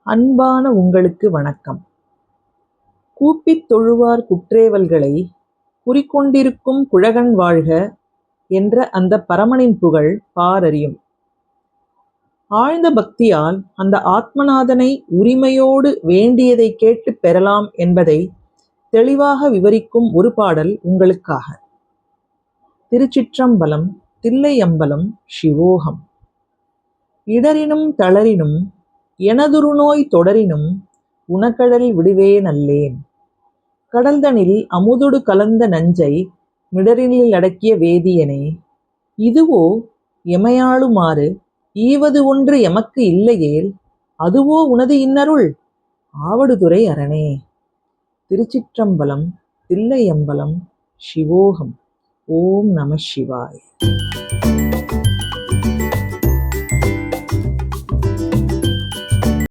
அன்பான உங்களுக்கு வணக்கம். கூப்பித் தொழுவார் குற்றேவல்களை குறிக்கொண்டிருக்கும் குழகன் வாழ்க என்ற அந்த பரமனின் புகழ் பாரறியும். ஆழ்ந்த பக்தியால் அந்த ஆத்மநாதனை உரிமையோடு வேண்டியதைக் கேட்டுப் பெறலாம் என்பதை தெளிவாக விவரிக்கும் ஒரு பாடல் உங்களுக்காக. திருச்சிற்றம்பலம், தில்லையம்பலம், சிவோகம். இடரினும் தளரினும் எனதுருநோய் தொடரினும் உனக்கழல் விடுவேனல்லேன். கடல்தனில் அமுதொடு கலந்த நஞ்சை மிடரினிலடக்கிய வேதியனே, இதுவோ எமையாளுமாறு ஈவது ஒன்று எமக்கு இல்லையேல், அதுவோ உனது இன்னருள்? ஆவடுதுறை அரணே. திருச்சிற்றம்பலம், தில்லையம்பலம், சிவோகம். ஓம் நம சிவாய.